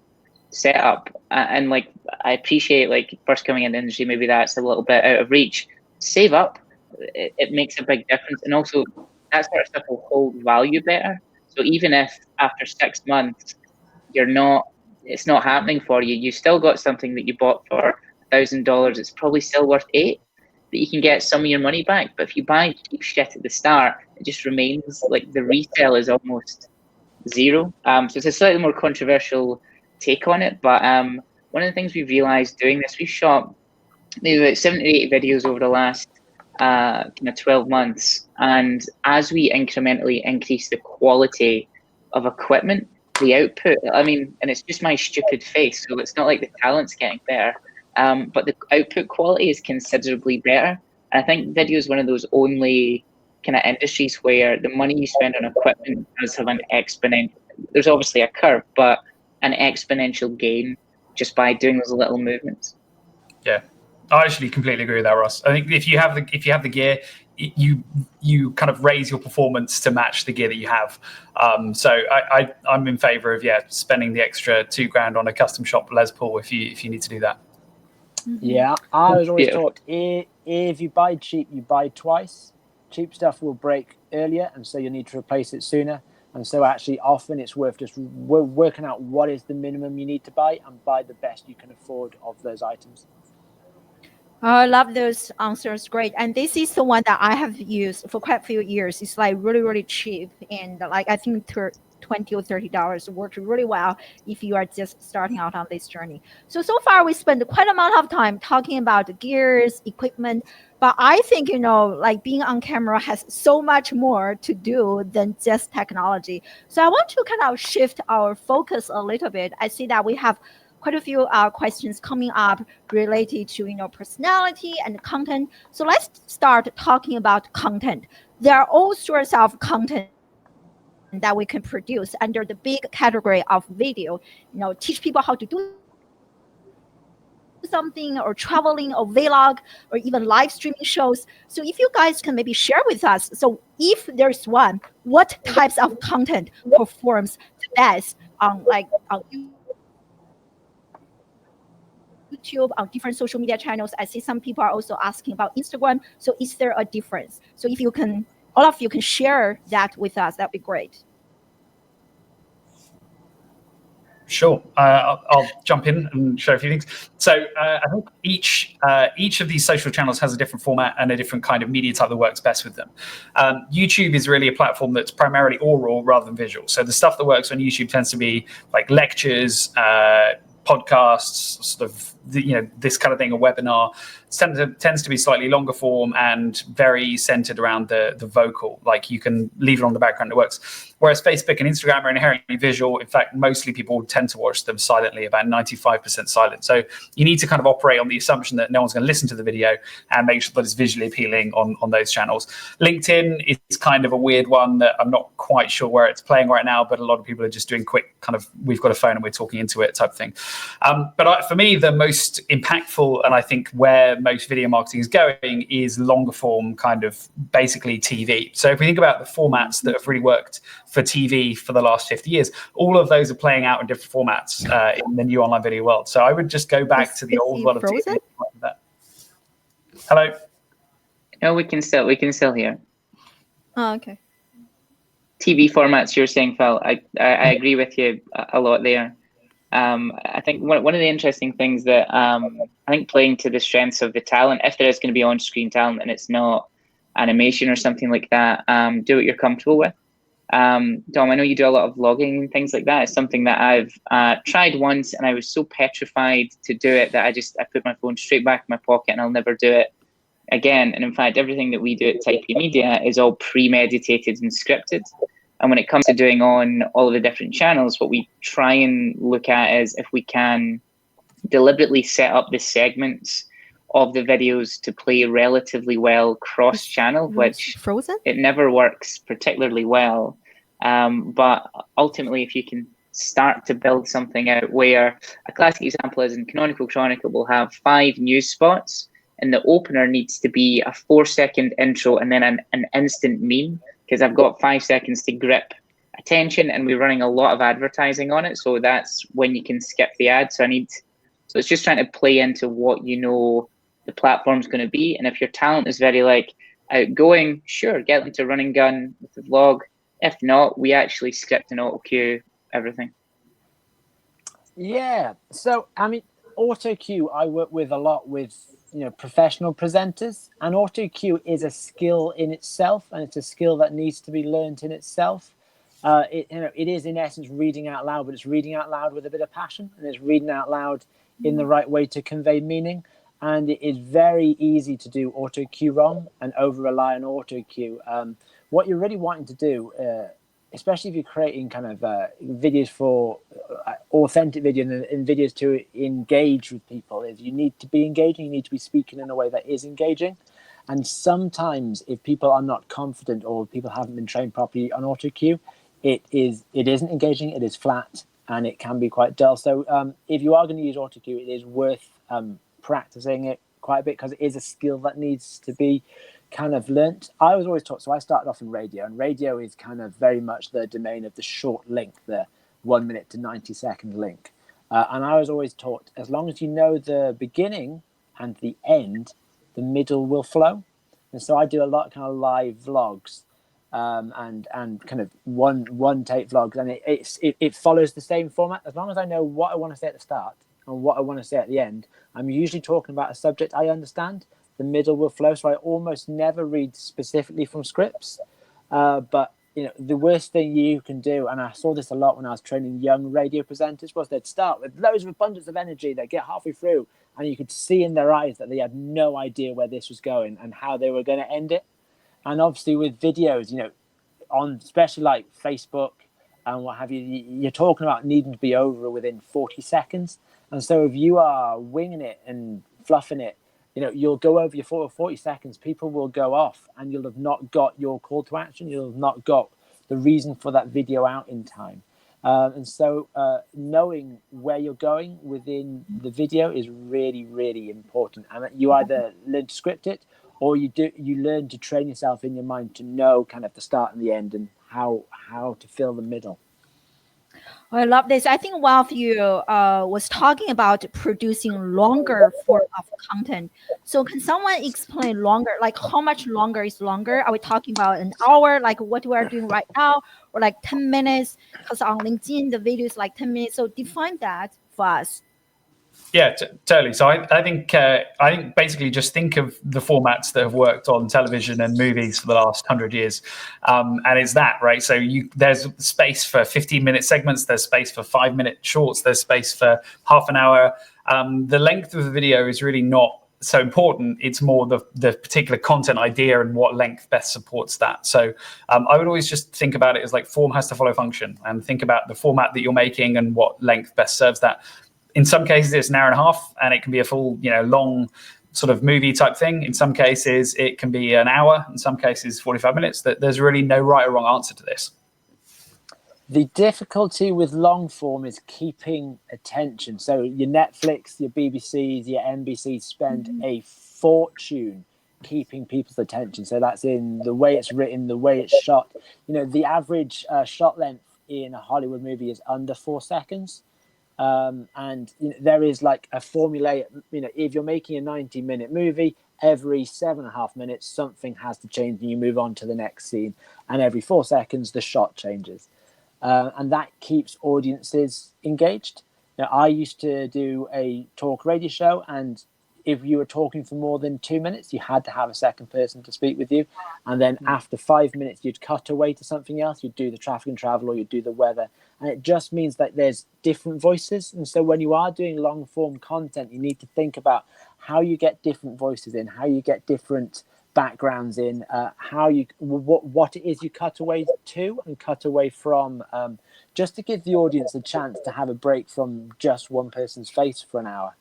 setup. And like, I appreciate, like, first coming in the industry, maybe that's a little bit out of reach. Save up. It makes a big difference. And also that sort of stuff will hold value better. So even if after 6 months it's not happening for you, you still got something that you bought for $1,000. It's probably still worth $8, that you can get some of your money back. But if you buy cheap shit at the start, it just remains, like, the resale is almost zero. So it's a slightly more controversial take on it. But one of the things we've realized doing this, we've shot maybe about 7 to 8 videos over the last 12 months. And as we incrementally increase the quality of equipment, the output, I mean, and it's just my stupid face, so it's not like the talent's getting better, but the output quality is considerably better. And I think video is one of those only kind of industries where the money you spend on equipment does have an exponential, there's obviously a curve, but an exponential gain just by doing those little movements. Yeah, I actually completely agree with that, Ross. I think if you have the gear, you kind of raise your performance to match the gear that you have. So I'm in favour of spending the extra $2,000 on a custom shop Les Paul if you need to do that. Yeah, I was always taught if you buy cheap, you buy twice. Cheap stuff will break earlier, and so you need to replace it sooner. And so actually often it's worth just working out what is the minimum you need to buy and buy the best you can afford of those items. I love those answers. Great. And this is the one that I have used for quite a few years. It's like really, really cheap. And like, I think $20 or $30 works really well if you are just starting out on this journey. So far we spent quite a amount of time talking about the gears, equipment, but I think, like, being on camera has so much more to do than just technology. So I want to kind of shift our focus a little bit. I see that we have quite a few questions coming up related to personality and content. So let's start talking about content. There are all sorts of content that we can produce under the big category of video. Teach people how to do something, or traveling, or vlog, or even live streaming shows. So if you guys can maybe share with us, so if there's one, what types of content performs the best on YouTube, on different social media channels? I see some people are also asking about Instagram. So is there a difference? So if all of you can share that with us, that'd be great. Sure, I'll jump in and share a few things. So I think each of these social channels has a different format and a different kind of media type that works best with them. YouTube is really a platform that's primarily oral rather than visual. So the stuff that works on YouTube tends to be like lectures, podcasts, sort of this kind of thing, a webinar. Tends to be slightly longer form and very centered around the vocal. Like, you can leave it on the background, it works. Whereas Facebook and Instagram are inherently visual. In fact, mostly people tend to watch them silently, about 95% silent. So you need to kind of operate on the assumption that no one's going to listen to the video and make sure that it's visually appealing on those channels. LinkedIn is kind of a weird one that I'm not quite sure where it's playing right now, but a lot of people are just doing quick kind of, we've got a phone and we're talking into it type of thing. But for me, the most impactful, and I think where most video marketing is going, is longer form, kind of basically TV. So if we think about the formats that have really worked for TV for the last 50 years, all of those are playing out in different formats in the new online video world. So I would just go back to the old world of TV. Hello? No, we can still hear. Oh, okay. TV formats, you're saying, Phil. I agree with you a lot there. I think one of the interesting things that I think, playing to the strengths of the talent, if there is going to be on-screen talent and it's not animation or something like that, do what you're comfortable with. Dom, I know you do a lot of vlogging and things like that. It's something that I've tried once, and I was so petrified to do it that I put my phone straight back in my pocket, and I'll never do it again. And in fact, everything that we do at Type Media is all premeditated and scripted. And when it comes to doing on all of the different channels, what we try and look at is if we can deliberately set up the segments of the videos to play relatively well cross-channel, which frozen. It never works particularly well. But ultimately, if you can start to build something out where a classic example is in Canonical Chronicle, we'll have 5 news spots, and the opener needs to be a 4-second intro and then an instant meme, because I've got 5 seconds to grip attention, and we're running a lot of advertising on it. So that's when you can skip the ad. So it's just trying to play into what you know the platform's going to be. And if your talent is very like outgoing, sure, get them to run and gun with the vlog. If not, we actually script and auto cue everything. Yeah. So, I mean, auto cue, I work with a lot with, professional presenters, and auto cue is a skill in itself, and it's a skill that needs to be learned in itself. It is in essence reading out loud, but it's reading out loud with a bit of passion, and it's reading out loud in the right way to convey meaning. And it is very easy to do auto cue wrong and over rely on auto cue. What you're really wanting to do, especially if you're creating kind of videos for authentic video and videos to engage with people, is you need to be engaging. You need to be speaking in a way that is engaging. And sometimes if people are not confident or people haven't been trained properly on auto cue, it isn't engaging. It is flat and it can be quite dull. So if you are going to use auto cue, it is worth practicing it quite a bit, because it is a skill that needs to be kind of learnt. I was always taught, so I started off in radio, and radio is kind of very much the domain of the short link, the 1 minute to 90-second link. And I was always taught, as long as you know the beginning and the end, the middle will flow. And so I do a lot of kind of live vlogs and kind of one take vlogs, and it follows the same format. As long as I know what I want to say at the start and what I want to say at the end, I'm usually talking about a subject I understand. The middle will flow. So I almost never read specifically from scripts. But the worst thing you can do, and I saw this a lot when I was training young radio presenters, was they'd start with loads of abundance of energy. They'd get halfway through, and you could see in their eyes that they had no idea where this was going and how they were going to end it. And obviously with videos, on especially like Facebook and what have you, you're talking about needing to be over within 40 seconds. And so if you are winging it and fluffing it, you'll go over your 40 seconds, people will go off, and you'll have not got your call to action. You'll have not got the reason for that video out in time. And so knowing where you're going within the video is really, really important. And you either learn to script it, or you learn to train yourself in your mind to know kind of the start and the end and how to fill the middle. I love this. I think one of you was talking about producing longer form of content. So can someone explain longer, like how much longer is longer? Are we talking about an hour, like what we are doing right now, or like 10 minutes? Because on LinkedIn, the video is like 10 minutes. So define that for us. Yeah, totally. So I think basically just think of the formats that have worked on television and movies for the last 100 years, and it's that, right? So there's space for 15-minute segments, there's space for 5-minute shorts, there's space for half an hour. The length of the video is really not so important. It's more the particular content idea and what length best supports that. So I would always just think about it as like form has to follow function, and think about the format that you're making and what length best serves that. In some cases, it's an hour and a half, and it can be a full, long sort of movie type thing. In some cases, it can be an hour. In some cases, 45 minutes. There's really no right or wrong answer to this. The difficulty with long form is keeping attention. So your Netflix, your BBCs, your NBCs spend a fortune keeping people's attention. So that's in the way it's written, the way it's shot. The average shot length in a Hollywood movie is under 4 seconds. And there is like a formula. If you're making a 90-minute movie, every 7.5 minutes something has to change and you move on to the next scene, and every 4 seconds the shot changes, and that keeps audiences engaged. I used to do a talk radio show, and if you were talking for more than 2 minutes, you had to have a second person to speak with you. And then after 5 minutes, you'd cut away to something else. You'd do the traffic and travel, or you'd do the weather. And it just means that there's different voices. And so when you are doing long form content, you need to think about how you get different voices in, how you get different backgrounds in, what it is you cut away to and cut away from, just to give the audience a chance to have a break from just one person's face for an hour.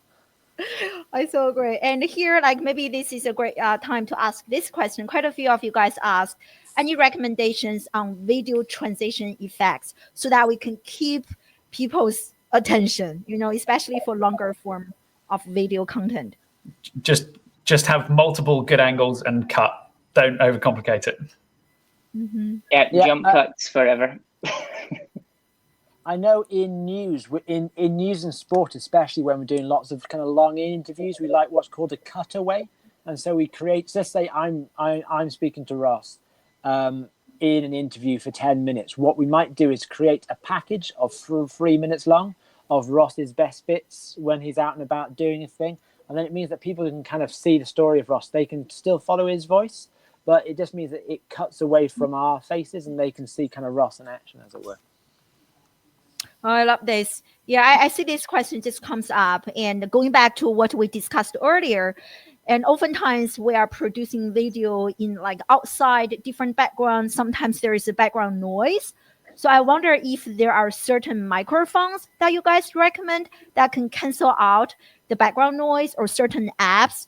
I so agree. And here, like maybe this is a great time to ask this question. Quite a few of you guys asked any recommendations on video transition effects so that we can keep people's attention, especially for longer form of video content. Just have multiple good angles and cut. Don't overcomplicate it. Mm-hmm. Yeah, jump cuts forever. I know in news, in news and sport, especially when we're doing lots of kind of long interviews, we like what's called a cutaway, and so we create. Let's say I'm speaking to Ross in an interview for 10 minutes. What we might do is create a package of 3 minutes long of Ross's best bits when he's out and about doing a thing, and then it means that people can kind of see the story of Ross. They can still follow his voice, but it just means that it cuts away from our faces, and they can see kind of Ross in action, as it were. Oh, I love this. Yeah, I see this question just comes up. And going back to what we discussed earlier, and oftentimes we are producing video in like outside different backgrounds. Sometimes there is a background noise. So I wonder if there are certain microphones that you guys recommend that can cancel out the background noise, or certain apps.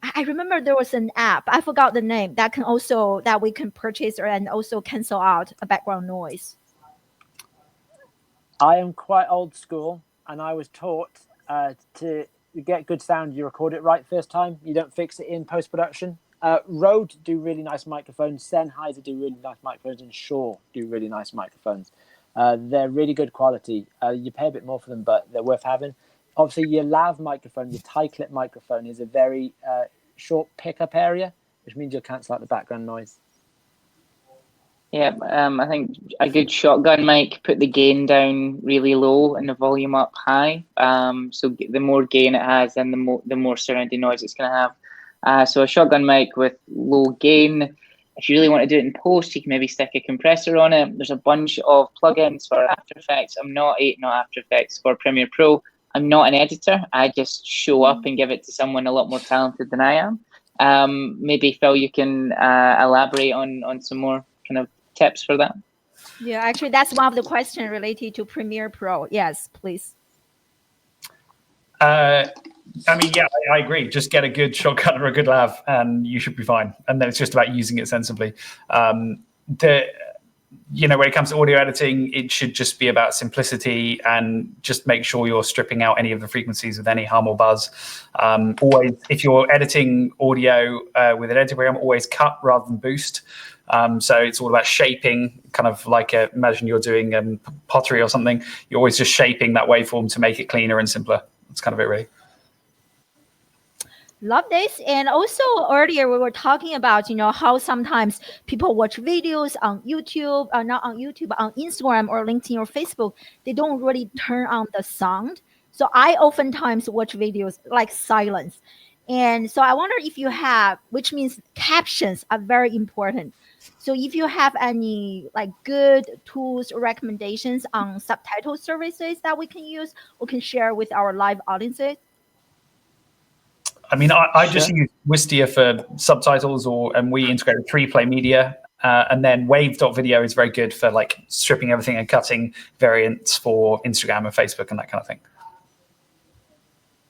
I remember there was an app, I forgot the name, that we can purchase and also cancel out a background noise. I am quite old school, and I was taught to get good sound, you record it right first time. You don't fix it in post-production. Rode do really nice microphones. Sennheiser do really nice microphones, and Shure do really nice microphones. They're really good quality. You pay a bit more for them, but they're worth having. Obviously, your lav microphone, your tie-clip microphone, is a very short pickup area, which means you'll cancel out the background noise. Yeah, I think a good shotgun mic, put the gain down really low and the volume up high. So the more gain it has, then the more surrounding noise it's going to have. So a shotgun mic with low gain. If you really want to do it in post, you can maybe stick a compressor on it. There's a bunch of plugins for After Effects. Not After Effects, for Premiere Pro. I'm not an editor. I just show up and give it to someone a lot more talented than I am. Maybe Phil, you can elaborate on some more kind of tips for that. Yeah, actually, that's one of the questions related to Premiere Pro. Yes, please. I mean, yeah, I agree. Just get a good shotgun or a good lav, and you should be fine. And then it's just about using it sensibly. When it comes to audio editing, it should just be about simplicity, and just make sure you're stripping out any of the frequencies with any hum or buzz. Always, if you're editing audio with an editing program, always cut rather than boost. So it's all about shaping, kind of like imagine you're doing pottery or something. You're always just shaping that waveform to make it cleaner and simpler. That's kind of it, really. Love this. And also earlier we were talking about, how sometimes people watch videos on YouTube, not on YouTube, but on Instagram or LinkedIn or Facebook. They don't really turn on the sound. So I oftentimes watch videos like silence. And so I wonder if you have, which means captions are very important. So if you have any like good tools or recommendations on subtitle services that we can use or can share with our live audiences. I mean, I just use Wistia for subtitles, and we integrate with 3Play Media. And then wave.video is very good for like stripping everything and cutting variants for Instagram and Facebook and that kind of thing.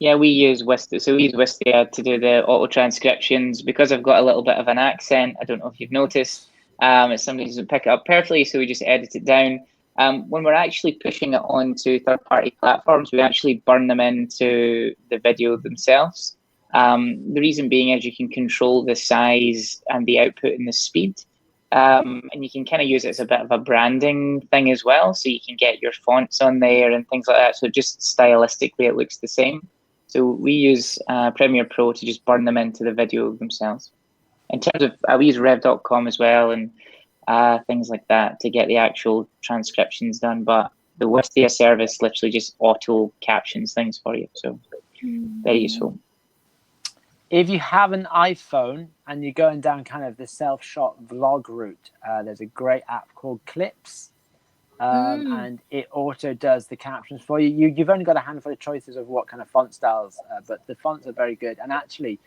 Yeah, we use Wistia. So we use Wistia to do the auto transcriptions. Because I've got a little bit of an accent, I don't know if you've noticed, it's something that doesn't pick it up perfectly, so we just edit it down. When we're actually pushing it onto third-party platforms, we actually burn them into the video themselves. The reason being is you can control the size and the output and the speed. And you can kind of use it as a bit of a branding thing as well. So you can get your fonts on there and things like that. So just stylistically, it looks the same. So we use Premiere Pro to just burn them into the video themselves. In terms of, we use rev.com as well, and things like that to get the actual transcriptions done. But the Wistia service literally just auto captions things for you. So very useful. If you have an iPhone and you're going down kind of the self-shot vlog route, there's a great app called Clips, and it auto does the captions for you. You've only got a handful of choices of what kind of font styles, but the fonts are very good. And actually,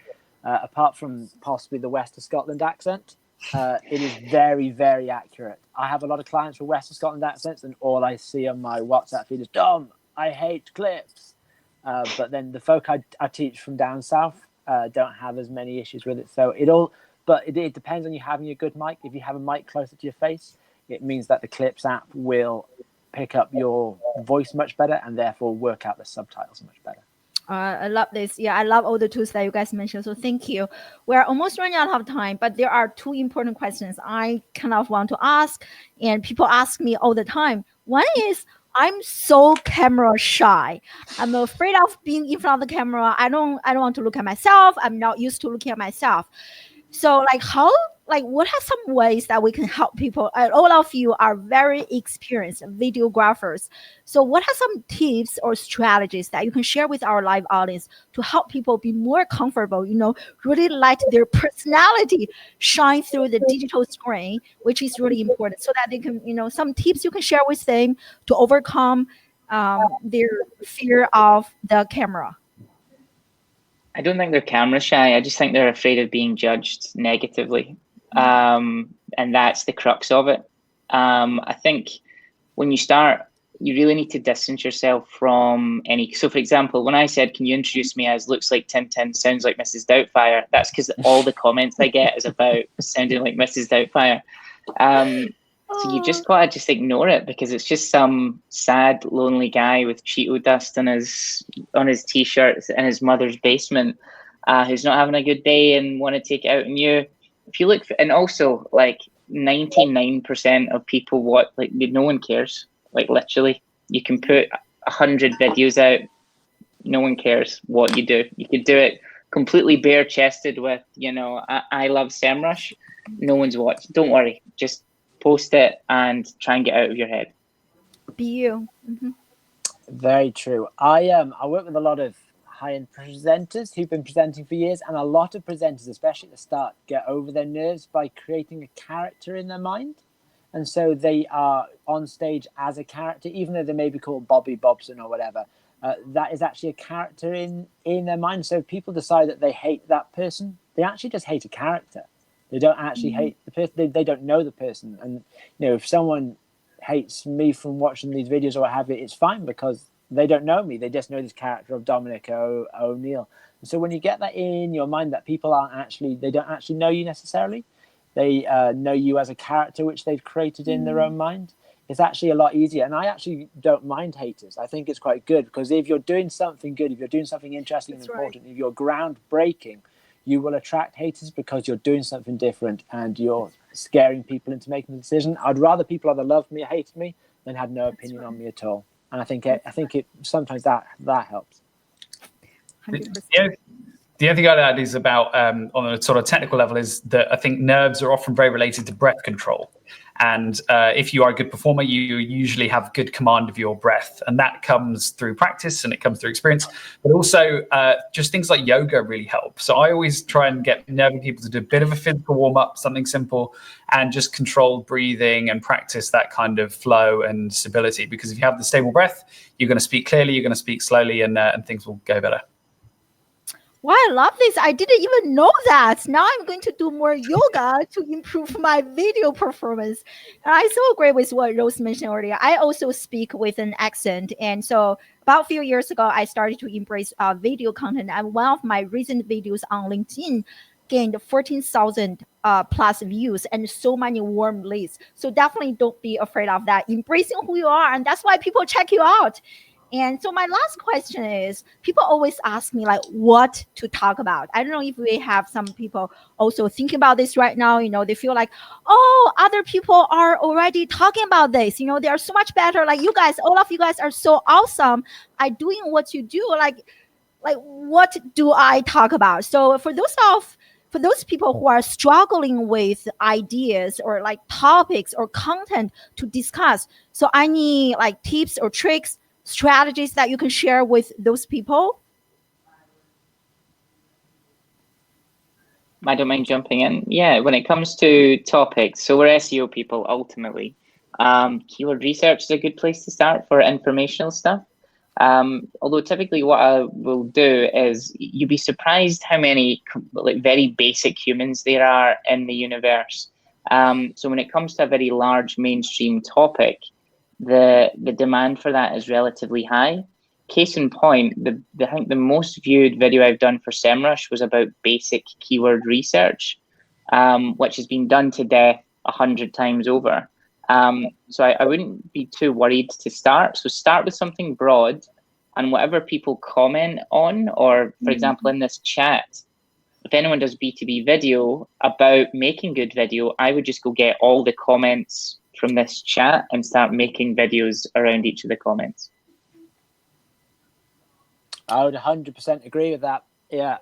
apart from possibly the West of Scotland accent, it is very, very accurate. I have a lot of clients with West of Scotland accents, and all I see on my WhatsApp feed is, Dom, I hate Clips. but then the folk I teach from down south don't have as many issues with it. So it depends on you having a good mic. If you have a mic closer to your face, it means that the Clips app will pick up your voice much better and therefore work out the subtitles much better. I love this. Yeah, I love all the tools that you guys mentioned. So thank you. We're almost running out of time, but there are two important questions I kind of want to ask, and people ask me all the time. One is, I'm so camera shy. I'm afraid of being in front of the camera. I don't want to look at myself. I'm not used to looking at myself. So what are some ways that we can help people? All of you are very experienced videographers. So what are some tips or strategies that you can share with our live audience to help people be more comfortable, really let their personality shine through the digital screen, which is really important, so that they can, some tips you can share with them to overcome their fear of the camera. I don't think they're camera shy. I just think they're afraid of being judged negatively. And that's the crux of it. I think when you start, you really need to distance yourself from any. So for example, when I said, can you introduce me as looks like Tintin, sounds like Mrs. Doubtfire? That's because all the comments I get is about sounding like Mrs. Doubtfire. So you just gotta just ignore it, because it's just some sad, lonely guy with Cheeto dust on his t-shirt in his mother's basement, who's not having a good day and want to take it out on you. If you look, and also like 99% of people, no one cares. Like literally, you can put 100 videos out, no one cares what you do. You could do it completely bare-chested with, I love Semrush. No one's watching. Don't worry, just post it and try and get out of your head. Be you. Mm-hmm. Very true. I work with a lot of high-end presenters who've been presenting for years, and a lot of presenters, especially at the start, get over their nerves by creating a character in their mind. And so they are on stage as a character, even though they may be called Bobby Bobson or whatever. That is actually a character in their mind. So if people decide that they hate that person, they actually just hate a character. They don't actually hate the person. They don't know the person. And if someone hates me from watching these videos or what have you, it's fine, because they don't know me. They just know this character of Dominic O'Neill. And so when you get that in your mind, that people they don't actually know you necessarily. They know you as a character which they've created in their own mind. It's actually a lot easier. And I actually don't mind haters. I think it's quite good, because if you're doing something good, if you're doing something interesting and important, if you're groundbreaking, you will attract haters, because you're doing something different and you're scaring people into making a decision. I'd rather people either loved me or hated me than had no opinion on me at all. And I think it sometimes that helps. 100%. The other thing I'd add is about, on a sort of technical level, is that I think nerves are often very related to breath control. And if you are a good performer, you usually have good command of your breath. And that comes through practice and it comes through experience. But also just things like yoga really help. So I always try and get nervy people to do a bit of a physical warm-up, something simple, and just controlled breathing and practice that kind of flow and stability. Because if you have the stable breath, you're going to speak clearly, you're going to speak slowly, and things will go better. Wow, I love this. I didn't even know that. Now I'm going to do more yoga to improve my video performance. And I so agree with what Rose mentioned earlier. I also speak with an accent. And so about a few years ago, I started to embrace video content. And one of my recent videos on LinkedIn gained 14,000 plus views and so many warm leads. So definitely don't be afraid of that. Embracing who you are. And that's why people check you out. And so my last question is, people always ask me what to talk about. I don't know if we have some people also thinking about this right now. They feel like, oh, other people are already talking about this. They are so much better. Like you guys, all of you guys are so awesome at doing what you do. Like what do I talk about? So for those people who are struggling with ideas or topics or content to discuss, so I need tips or tricks, strategies that you can share with those people. I don't mind jumping in. Yeah, when it comes to topics, so we're SEO people ultimately. Keyword research is a good place to start for informational stuff. Although typically what I will do is, you'd be surprised how many very basic humans there are in the universe. So when it comes to a very large mainstream topic, the demand for that is relatively high. case in point, I think the most viewed video I've done for Semrush was about basic keyword research, which has been done to death 100 times over. So I wouldn't be too worried to start. So start with something broad, and whatever people comment on, or for example, in this chat, if anyone does B2B video about making good video, I would just go get all the comments from this chat and start making videos around each of the comments. I would 100% agree with that. Yeah.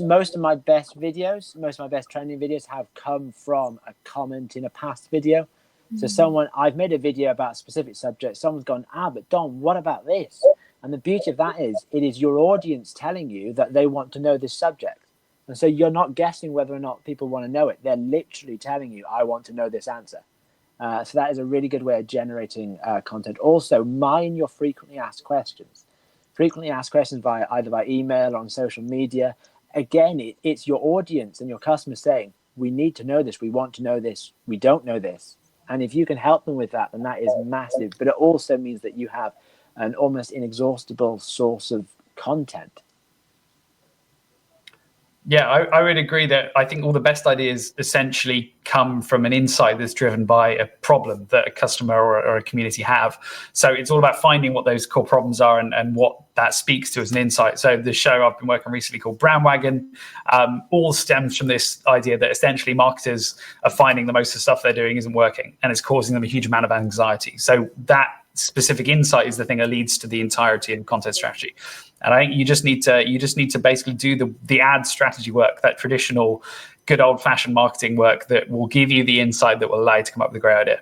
Most of my best videos, most of my best trending videos have come from a comment in a past video. So I've made a video about a specific subject. Someone's gone, but Dom, what about this? And the beauty of that is it is your audience telling you that they want to know this subject. And so you're not guessing whether or not people want to know it. They're literally telling you, I want to know this answer. So that is a really good way of generating content. Also, mine your frequently asked questions. Frequently asked questions either by email or on social media. Again, it's your audience and your customers saying, we need to know this, we want to know this, we don't know this. And if you can help them with that, then that is massive. But it also means that you have an almost inexhaustible source of content. Yeah, I would agree that I think all the best ideas essentially come from an insight that's driven by a problem that a customer or a community have. So it's all about finding what those core problems are and what that speaks to as an insight. So the show I've been working on recently called Brandwagon all stems from this idea that essentially marketers are finding the most of the stuff they're doing isn't working and it's causing them a huge amount of anxiety. So that specific insight is the thing that leads to the entirety of content strategy. And I think you just need to basically do the ad strategy work, that traditional good old fashioned marketing work that will give you the insight that will allow you to come up with a great idea.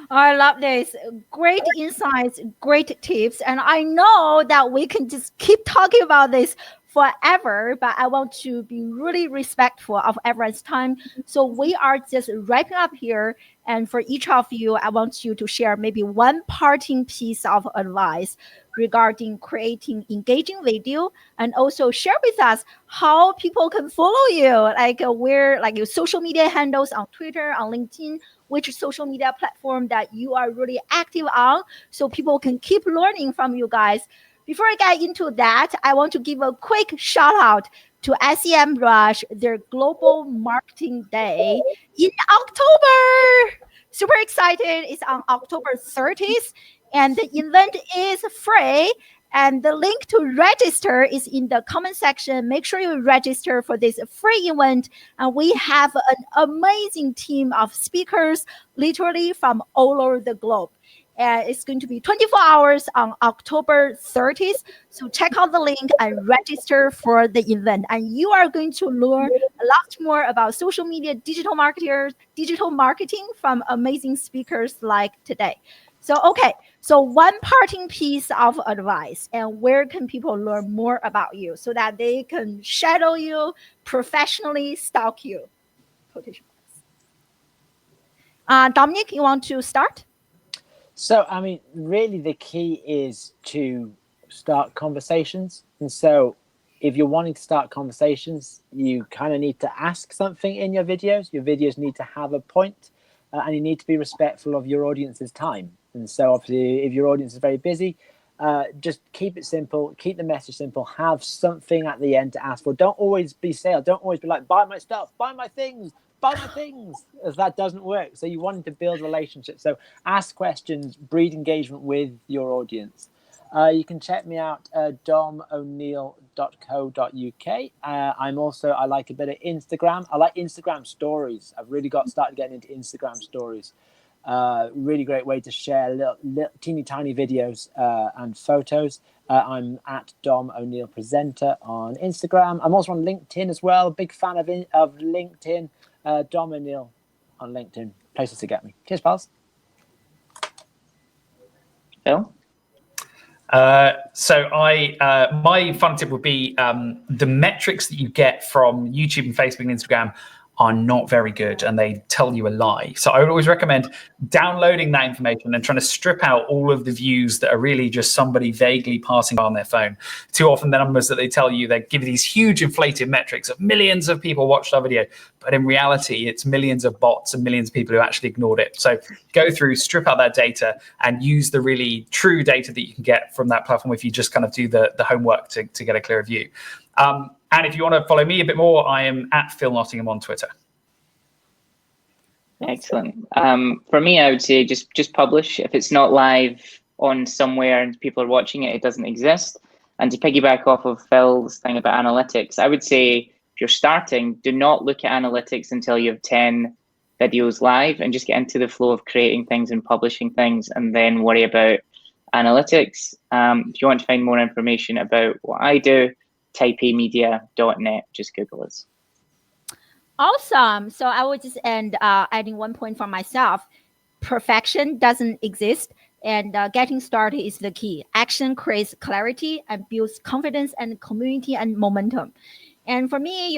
I love this. Great insights, great tips. And I know that we can just keep talking about this forever, but I want to be really respectful of everyone's time. So we are just wrapping up here. And for each of you, I want you to share maybe one parting piece of advice regarding creating engaging video, and also share with us how people can follow you, like where, like your social media handles on Twitter, on LinkedIn, which social media platform that you are really active on, so people can keep learning from you guys. Before I get into that, I want to give a quick shout out to Semrush, their Global Marketing Day in October. Super excited. It's on October 30th, and the event is free. And the link to register is in the comment section. Make sure you register for this free event. And we have an amazing team of speakers, literally from all over the globe. It's going to be 24 hours on October 30th. So check out the link and register for the event. And you are going to learn a lot more about social media, digital marketers, digital marketing from amazing speakers like today. So, okay. So one parting piece of advice, and where can people learn more about you so that they can shadow you, professionally stalk you? Dominic, you want to start? So, I mean, really the key is to start conversations. And so if you're wanting to start conversations, you kind of need to ask something in your videos. Your videos need to have a point, and you need to be respectful of your audience's time. And so obviously, if your audience is very busy, just keep it simple, keep the message simple, have something at the end to ask for. Don't always be sales. Don't always be like, buy my stuff, buy my things, buy my things. As that doesn't work. So you want to build relationships. So ask questions, breed engagement with your audience. You can check me out, domoneil.co.uk. I like a bit of Instagram. I like Instagram stories. I've really started getting into Instagram stories. Really great way to share little teeny tiny videos and photos. I'm at Dom O'Neill Presenter on Instagram. I'm also on LinkedIn as well. Big fan of LinkedIn. Dom O'Neill on LinkedIn. Places to get me. Cheers, pals. Phil? So my fun tip would be the metrics that you get from YouTube and Facebook and Instagram are not very good and they tell you a lie. So I would always recommend downloading that information and trying to strip out all of the views that are really just somebody vaguely passing by on their phone. Too often the numbers that they tell you, they give you these huge inflated metrics of millions of people watched our video, but in reality it's millions of bots and millions of people who actually ignored it. So go through, strip out that data and use the really true data that you can get from that platform if you just kind of do the homework to get a clearer view. And if you want to follow me a bit more, I am at Phil Nottingham on Twitter. Excellent. For me, I would say just publish. If it's not live on somewhere and people are watching it, it doesn't exist. And to piggyback off of Phil's thing about analytics, I would say if you're starting, do not look at analytics until you have 10 videos live and just get into the flow of creating things and publishing things and then worry about analytics. If you want to find more information about what I do, typeamedia.net, just Google us. Awesome. So I will just end adding one point for myself. Perfection doesn't exist, and getting started is the key. Action creates clarity and builds confidence and community and momentum. And for me,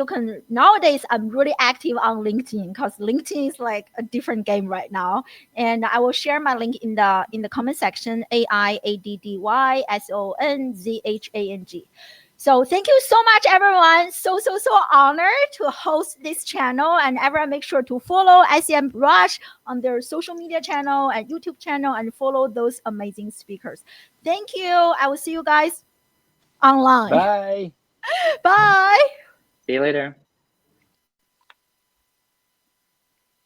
nowadays I'm really active on LinkedIn because LinkedIn is like a different game right now. And I will share my link in the comment section, AIADDYSONZHANG. So thank you so much, everyone. So honored to host this channel, and everyone make sure to follow Semrush on their social media channel and YouTube channel and follow those amazing speakers. Thank you. I will see you guys online. Bye. Bye. See you later.